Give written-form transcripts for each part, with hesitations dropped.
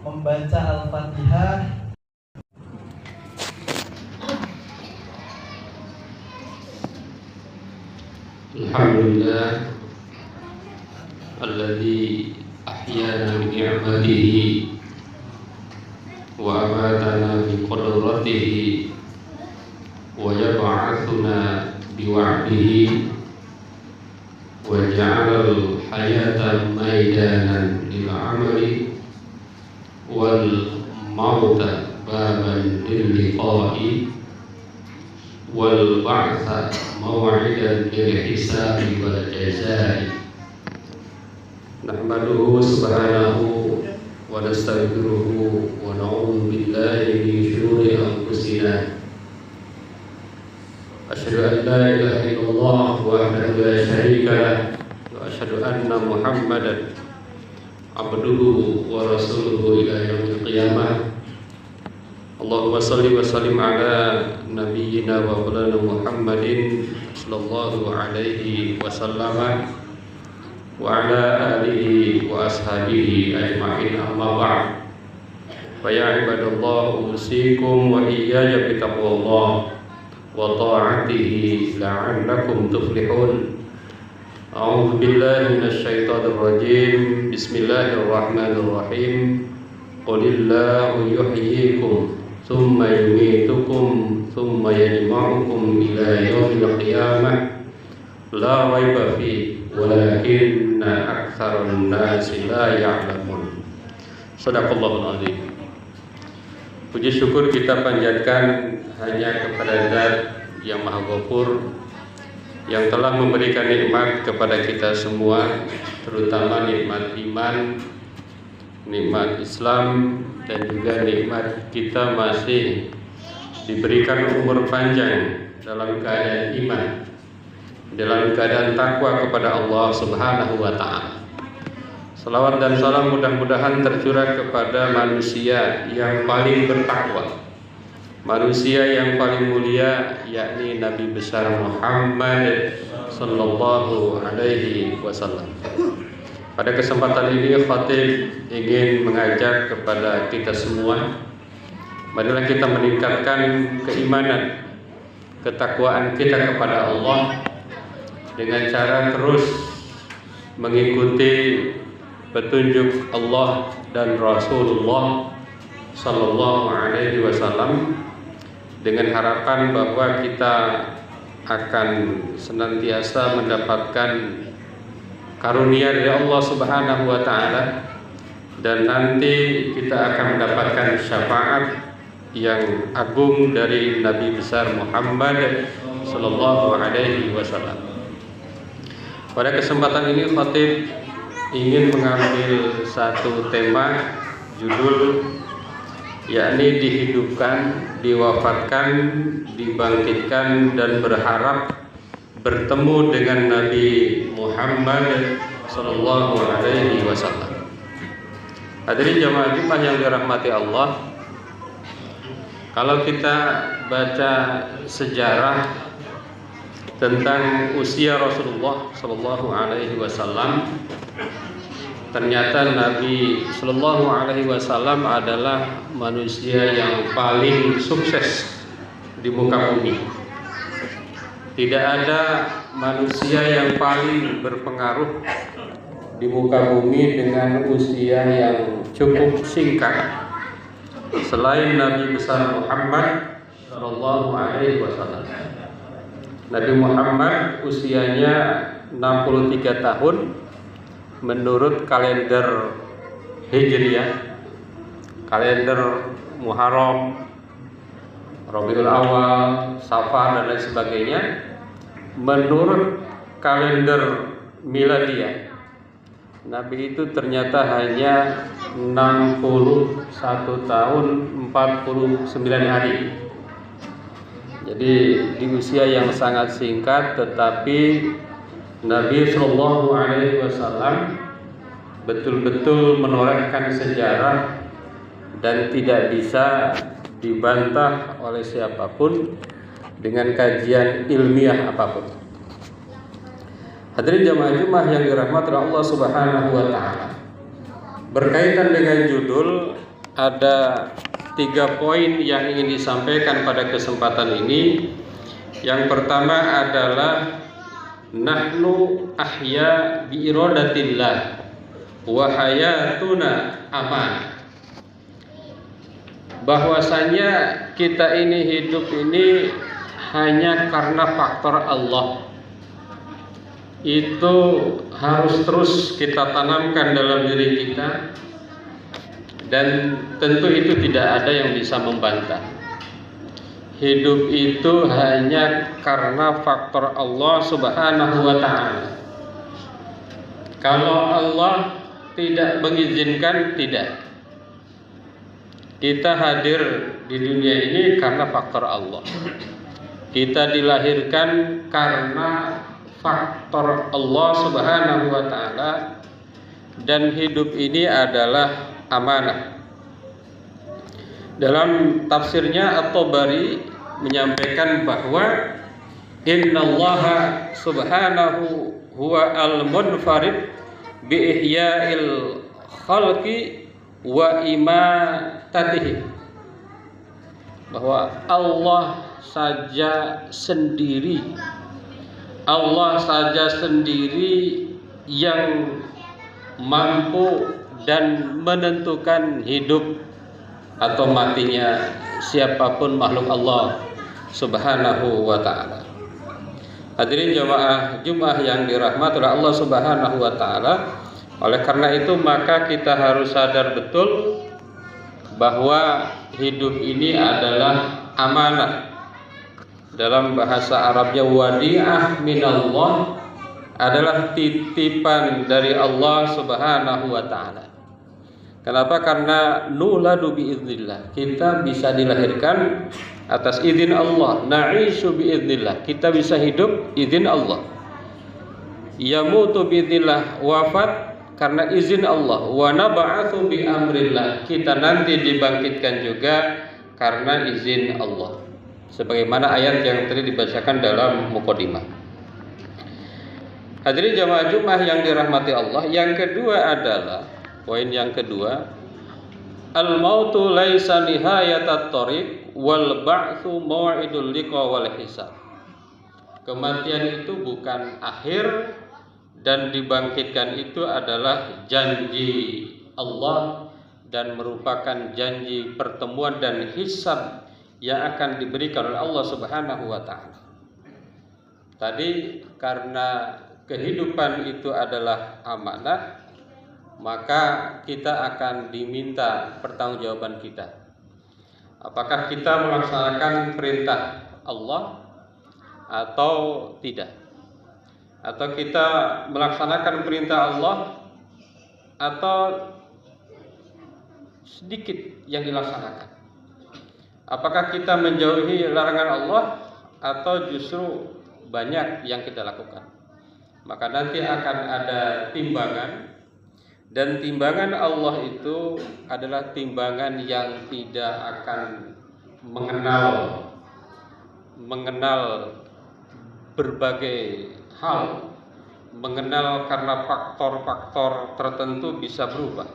membaca Al-Fatihah. Alhamdulillah alladzi ahyana bi ni'matihi wa amatana bi qudratihi wa yab'atsuna bi wa'dihi wa ja'ala al-hayata maidanan lil 'amali wal mauta baban lil liqa'i wal ba'tsa maw'idan lil hisabi wal jazaa'i. Nahmaduhu subhanahu wa nastaghfiruhu wa na'udzu billahi min shururi anfusina. Asyhadu an la ilaha illallah wahdahu la syarika lah wa asyhadu anna Muhammadan abduhu wa rasuluhu ila yaumil qiyamah. Allahumma salli wa sallim ala nabiyyina wa maulana Muhammadin sallallahu alaihi wasallam wa ala alihi wa ashabihi ajma'in, amma ba'd. Fa ya ibadallah, usikum wa iyaya bi taqwallah wa ta'atihi la'allakum tuflihun. A'udzu billahi minasy syaithanir rajim. Bismillahirrahmanirrahim. Qulillahu yuhyikum thumma yumitukum thumma yajma'ukum ila yaumil qiyamah la raiba fi walakinna aktsaran nasi la ya'lamun. Shadaqallahul azim. Puji syukur kita panjatkan hanya kepada Zat yang Maha Ghafur, yang telah memberikan nikmat kepada kita semua, terutama nikmat iman, nikmat Islam, dan juga nikmat kita masih diberikan umur panjang dalam keadaan iman, dalam keadaan takwa kepada Allah Subhanahu wa ta'ala. Salawat dan salam mudah-mudahan tercurah kepada manusia yang paling bertakwa, manusia yang paling mulia, yakni Nabi besar Muhammad sallallahu alaihi wasallam. Pada kesempatan ini khatib ingin mengajak kepada kita semua, marilah kita meningkatkan keimanan, ketakwaan kita kepada Allah dengan cara terus mengikuti petunjuk Allah dan Rasulullah sallallahu alaihi wasallam, dengan harapan bahwa kita akan senantiasa mendapatkan karunia dari Allah Subhanahu wa ta'ala, dan nanti kita akan mendapatkan syafaat yang agung dari Nabi besar Muhammad sallallahu alaihi wasallam. Pada kesempatan ini khatib ingin mengambil satu tema, judul yakni dihidupkan, diwafatkan, dibangkitkan, dan berharap bertemu dengan Nabi Muhammad sallallahu alaihi wasallam. Hadirin jamaah Jumat yang dirahmati Allah, kalau kita baca sejarah tentang usia Rasulullah sallallahu alaihi wasallam, ternyata Nabi sallallahu alaihi wasallam adalah manusia yang paling sukses di muka bumi. Tidak ada manusia yang paling berpengaruh di muka bumi dengan usia yang cukup singkat selain Nabi besar Muhammad sallallahu alaihi wasallam. Nabi Muhammad usianya 63 tahun menurut kalender Hijriah, kalender Muharram, Rabiul Awal, Safar, dan lain sebagainya. Menurut kalender Miladiyah, Nabi itu ternyata hanya 61 tahun 49 hari. Jadi di usia yang sangat singkat, tetapi Nabi Shallallahu Alaihi Wasallam betul-betul menorehkan sejarah dan tidak bisa dibantah oleh siapapun dengan kajian ilmiah apapun. Hadirin jamaah Jumat yang dirahmati Allah Subhanahu wa taala. Berkaitan dengan judul ada 3 poin yang ingin disampaikan pada kesempatan ini. Yang pertama adalah nahnu ahya bi iradatillah wa hayatuna aman. Bahwasanya kita ini hidup ini hanya karena faktor Allah. Itu harus terus kita tanamkan dalam diri kita, dan tentu itu tidak ada yang bisa membantah. Hidup itu hanya karena faktor Allah Subhanahu wa ta'ala. Kalau Allah tidak mengizinkan, tidak. Kita hadir di dunia ini karena faktor Allah. Kita dilahirkan karena faktor Allah Subhanahu wa ta'ala, dan hidup ini adalah amanah. Dalam tafsirnya At-Tabari menyampaikan bahwa innallaha subhanahu huwa al-munfarid bi ihya'il khalqi wa imatatihi. Bahwa Allah saja sendiri yang mampu dan menentukan hidup atau matinya siapapun makhluk Allah Subhanahu wa ta'ala. Hadirin jamaah Jumat yang dirahmati oleh Allah Subhanahu wa ta'ala, oleh karena itu maka kita harus sadar betul bahwa hidup ini adalah amanah. Dalam bahasa Arabnya wadi'ah minallah, adalah titipan dari Allah Subhanahu wa ta'ala. Kenapa? Karena nuladu biiznillah, kita bisa dilahirkan atas izin Allah. Na'ishu biiznillah, kita bisa hidup izin Allah. Yamutu biiznillah, wafat karena izin Allah. Wa nab'atsu bi amrillah, kita nanti dibangkitkan juga karena izin Allah. Sebagaimana ayat yang tadi dibacakan dalam muqaddimah. Hadirin jamaah Jumat yang dirahmati Allah, yang kedua adalah poin yang kedua, al-mautu laisa nihayatat thariq wal ba'tsu mau'idul liqa wal hisab. Kematian itu bukan akhir, dan dibangkitkan itu adalah janji Allah dan merupakan janji pertemuan dan hisab yang akan diberikan oleh Allah Subhanahu wa ta'ala. Tadi karena kehidupan itu adalah amanah, maka kita akan diminta pertanggungjawaban kita. Apakah kita melaksanakan perintah Allah atau tidak? Atau kita melaksanakan perintah Allah atau sedikit yang dilaksanakan? Apakah kita menjauhi larangan Allah atau justru banyak yang kita lakukan? Maka nanti akan ada timbangan, dan timbangan Allah itu adalah timbangan yang tidak akan mengenal berbagai hal, mengenal karena faktor-faktor tertentu bisa berubah.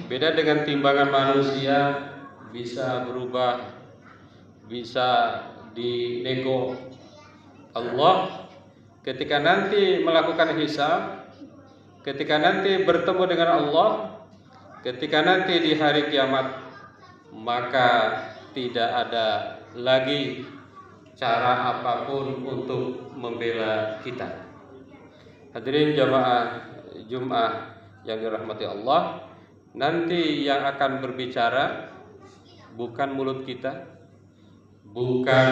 Beda dengan timbangan manusia, bisa berubah, bisa dinego. Allah ketika nanti melakukan hisab, ketika nanti bertemu dengan Allah, ketika nanti di hari kiamat, maka tidak ada lagi cara apapun untuk membela kita. Hadirin jamaah Jumat yang dirahmati Allah, nanti yang akan berbicara bukan mulut kita, bukan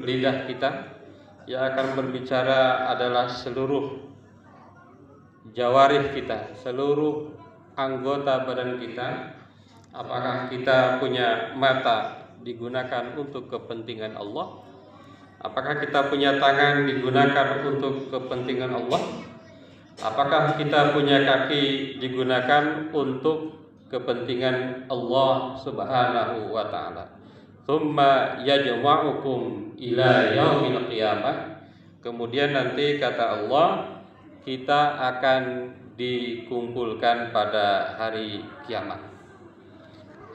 lidah kita. Yang akan berbicara adalah seluruh jawarih kita, seluruh anggota badan kita. Apakah kita punya mata digunakan untuk kepentingan Allah? Apakah kita punya tangan digunakan untuk kepentingan Allah? Apakah kita punya kaki digunakan untuk kepentingan Allah Subhanahu wa ta'ala? Tsumma yajma'ukum ila yaumil qiyamah. Kemudian nanti kata Allah, kita akan dikumpulkan pada hari kiamat.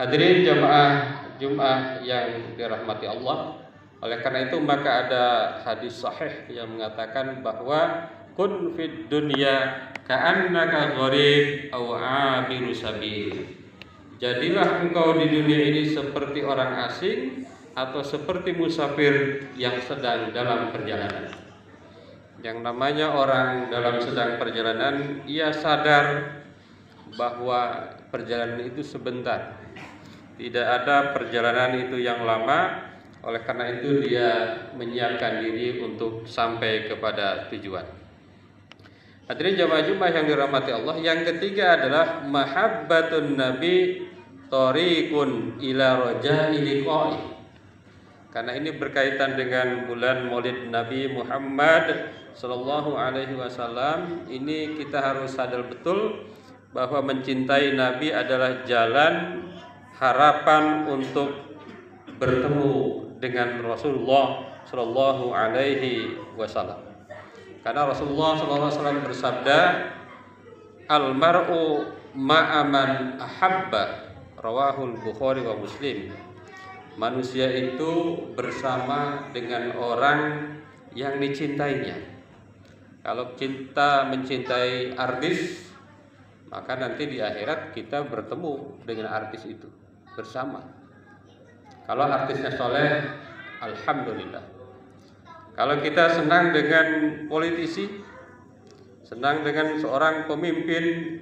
Hadirin jamaah Jumat yang dirahmati Allah. Oleh karena itu maka ada hadis sahih yang mengatakan bahwa kun fid dunya ka'annaka gharib aw 'abiru sabil. Jadilah engkau di dunia ini seperti orang asing atau seperti musafir yang sedang dalam perjalanan. Yang namanya orang dalam sedang perjalanan, ia sadar bahwa perjalanan itu sebentar. Tidak ada perjalanan itu yang lama. Oleh karena itu dia menyiapkan diri untuk sampai kepada tujuan. Hadirin jamaah Jumat yang dirahmati Allah, yang ketiga adalah mahabbatun nabi thariqun ila raja'i liqa'i. Karena ini berkaitan dengan bulan Maulid Nabi Muhammad sallallahu alaihi wasallam, ini kita harus sadar betul bahwa mencintai Nabi adalah jalan harapan untuk bertemu dengan Rasulullah sallallahu alaihi wasallam. Karena Rasulullah sallallahu alaihi wasallam bersabda, "Al-mar'u ma'a man ahabba." Rawahul Bukhari wa Muslim. Manusia itu bersama dengan orang yang dicintainya. Kalau cinta mencintai artis, maka nanti di akhirat kita bertemu dengan artis itu bersama. Kalau artisnya soleh, alhamdulillah. Kalau kita senang dengan politisi, senang dengan seorang pemimpin,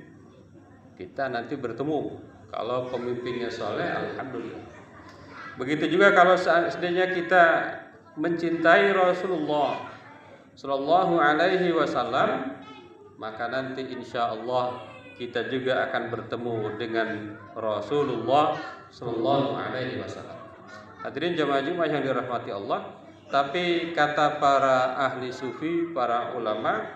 kita nanti bertemu. Kalau pemimpinnya soleh, alhamdulillah. Begitu juga kalau seandainya kita mencintai Rasulullah sallallahu alaihi wasallam, maka nanti insya Allah kita juga akan bertemu dengan Rasulullah sallallahu alaihi wasallam. Hadirin jamaah Jumat yang dirahmati Allah, tapi kata para ahli sufi, para ulama,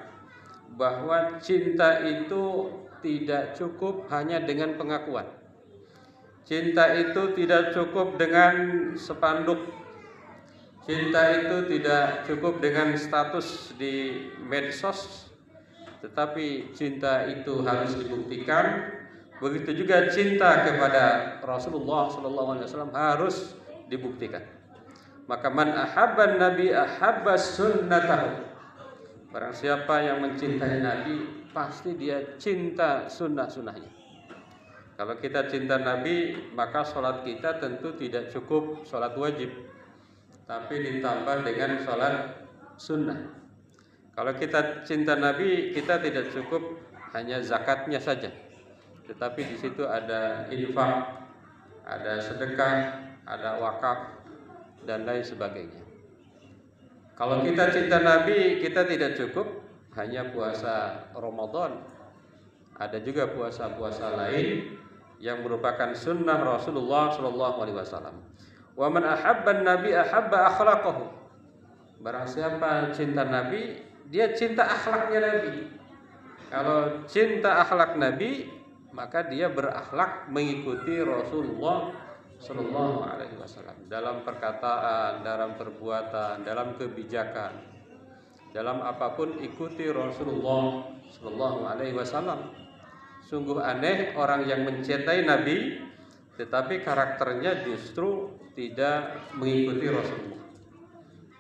bahwa cinta itu tidak cukup hanya dengan pengakuan. Cinta itu tidak cukup dengan spanduk. Cinta itu tidak cukup dengan status di medsos, tetapi cinta itu harus dibuktikan. Begitu juga cinta kepada Rasulullah SAW harus dibuktikan. Maka man ahabban nabi ahabba sunnatahu. Barang siapa yang mencintai Nabi, pasti dia cinta sunnah-sunnahnya. Kalau kita cinta Nabi, maka sholat kita tentu tidak cukup sholat wajib, tapi ditambah dengan sholat sunnah. Kalau kita cinta Nabi, kita tidak cukup hanya zakatnya saja, tetapi di situ ada infak, ada sedekah, ada wakaf, dan lain sebagainya. Kalau kita cinta Nabi, kita tidak cukup hanya puasa Ramadan, ada juga puasa-puasa lain yang merupakan sunnah Rasulullah sallallahu alaihi wasallam. Wa man ahabban nabi ahabba akhlaqahu. Barang siapa cinta Nabi, dia cinta akhlaknya Nabi. Kalau cinta akhlak Nabi, maka dia berakhlak mengikuti Rasulullah sallallahu alaihi wasallam dalam perkataan, dalam perbuatan, dalam kebijakan. Dalam apapun ikuti Rasulullah sallallahu alaihi wasallam. Sungguh aneh orang yang mencintai Nabi tetapi karakternya justru tidak mengikuti Rasulullah.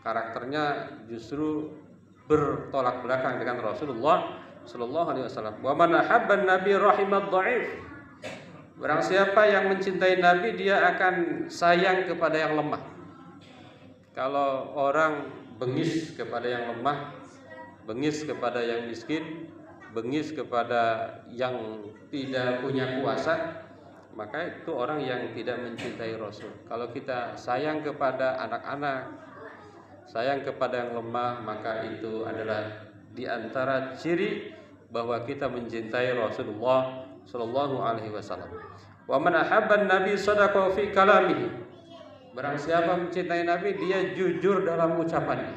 Karakternya justru bertolak belakang dengan Rasulullah sallallahu alaihi wasallam. Wa man ahabban nabi rahimad dhaif. Barang siapa yang mencintai Nabi, dia akan sayang kepada yang lemah. Kalau orang bengis kepada yang lemah, bengis kepada yang miskin, bengis kepada yang tidak punya kuasa, maka itu orang yang tidak mencintai Rasul. Kalau kita sayang kepada anak-anak, sayang kepada yang lemah, maka itu adalah di antara ciri bahwa kita mencintai Rasulullah sallallahu alaihi wasallam. Wa man ahabban nabi sadaqa fi kalamihi. Barang siapa mencintai Nabi, dia jujur dalam ucapannya.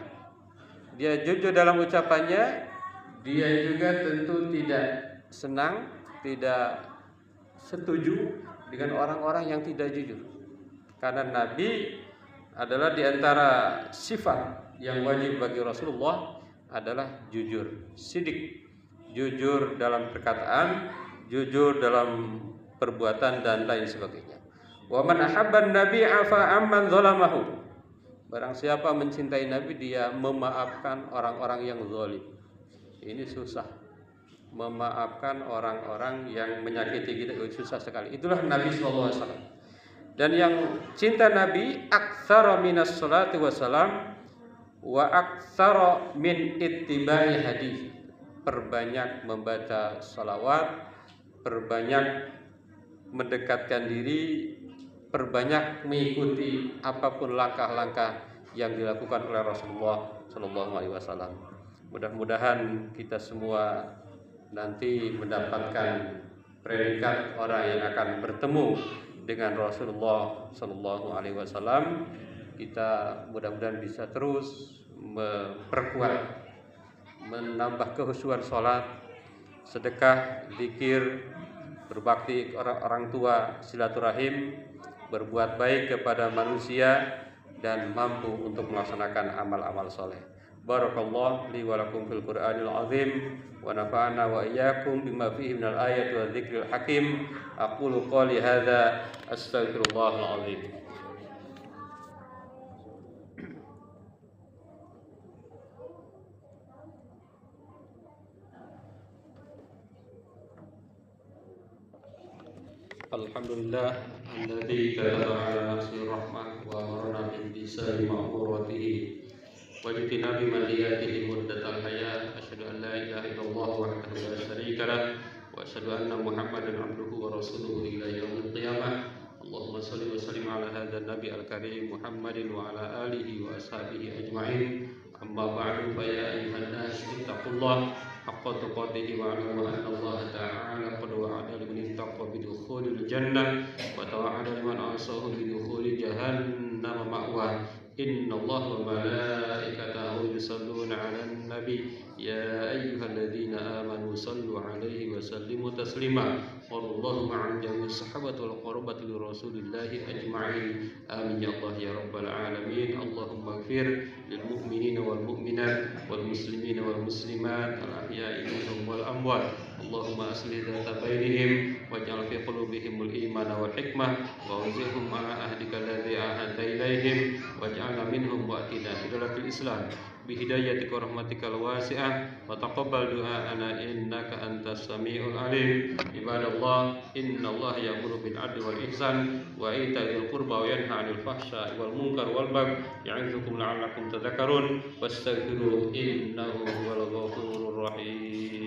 Dia jujur dalam ucapannya. Dia juga tentu tidak senang, tidak setuju dengan orang-orang yang tidak jujur. Karena Nabi adalah di antara sifat yang wajib bagi Rasulullah adalah jujur, sidik, jujur dalam perkataan, jujur dalam perbuatan dan lain sebagainya. Wa man ahabban nabi afa amman zalamahu. Barang siapa mencintai Nabi, dia memaafkan orang-orang yang zalim. Ini susah. Memaafkan orang-orang yang menyakiti kita, susah sekali. Itulah Nabi sallallahu alaihi wasallam. Dan yang cinta Nabi aktsara minas salati wassalam wa aktsara min ittiba'i hadis. Perbanyak membaca salawat, perbanyak mendekatkan diri, perbanyak mengikuti apapun langkah-langkah yang dilakukan oleh Rasulullah Shallallahu Alaihi Wasallam. Mudah-mudahan kita semua nanti mendapatkan predikat orang yang akan bertemu dengan Rasulullah Shallallahu Alaihi Wasallam. Kita mudah-mudahan bisa terus memperkuat, menambah kehusuan sholat, sedekah, zikir, berbakti orang tua, silaturahim, berbuat baik kepada manusia, dan mampu untuk melaksanakan amal-amal soleh. Barakallahu li wa lakum fil Qur'anil azim wa nafa'ana wa iyyakum bima fihi minal ayati wa dzikril hakim. Aqulu qouli hadza astaghfirullahal azim. Alhamdulillah alladzi kataba ala nafsihi rahmah wa amarna bil bisari ma'muratihi wa jitinabi maliyatihi muddatal hayat. Asyhadu an la ilaha illallah wahdahu la syarika lah wa asyhadu anna Muhammadan abduhu wa rasuluhu ila yaumil qiyamah. Allahumma shalli wa sallim ala hadzal nabi al-karim Muhammadin wa ala alihi wa ashabihi ajma'in. Amma ba'du, fa ya ayyuhan nas ittaqullah haqqa tuqatih wa alamu anna Allah ta'ala qad wa'ada liman ittaqa bidukhulil jannah wa tawa'ada liman asahu bidukhulil jahannam ma'wa. Inna Allah wa malaikatahu yusalluna 'alan nabi ya ayyuhalladzina amanu sallu 'alaihi wa sallimu taslima. Wallahu ma'al jami'i sahabati wal qurabati li rasulillahi ajma'in. Amin ya Allah ya rabbal alamin. Allahumma ighfir lil mu'minina wal mu'minat wal muslimina wal muslimat al ahya'i minhum wal amwat. Allahumma aslih dzata bainihim waj'al fi qulubihimul imana wal hikmah wa awzihum ala ahdika alladzi ahadta ilaihim waj'alna minhum wa'tina bidalatil islam bihidayatika wa rahmatikal wasi'ah wa taqabbal du'aana innaka antas samiul alim. Ibadallah, innallaha ya'muru bil 'adli wal ihsan wa ita'il qurba wa yanha 'anil fahsya'i wal munkar wal baghi ya'izukum la'allakum tadhakkarun wastaghfiruhu innahu huwal ghafurur rahim.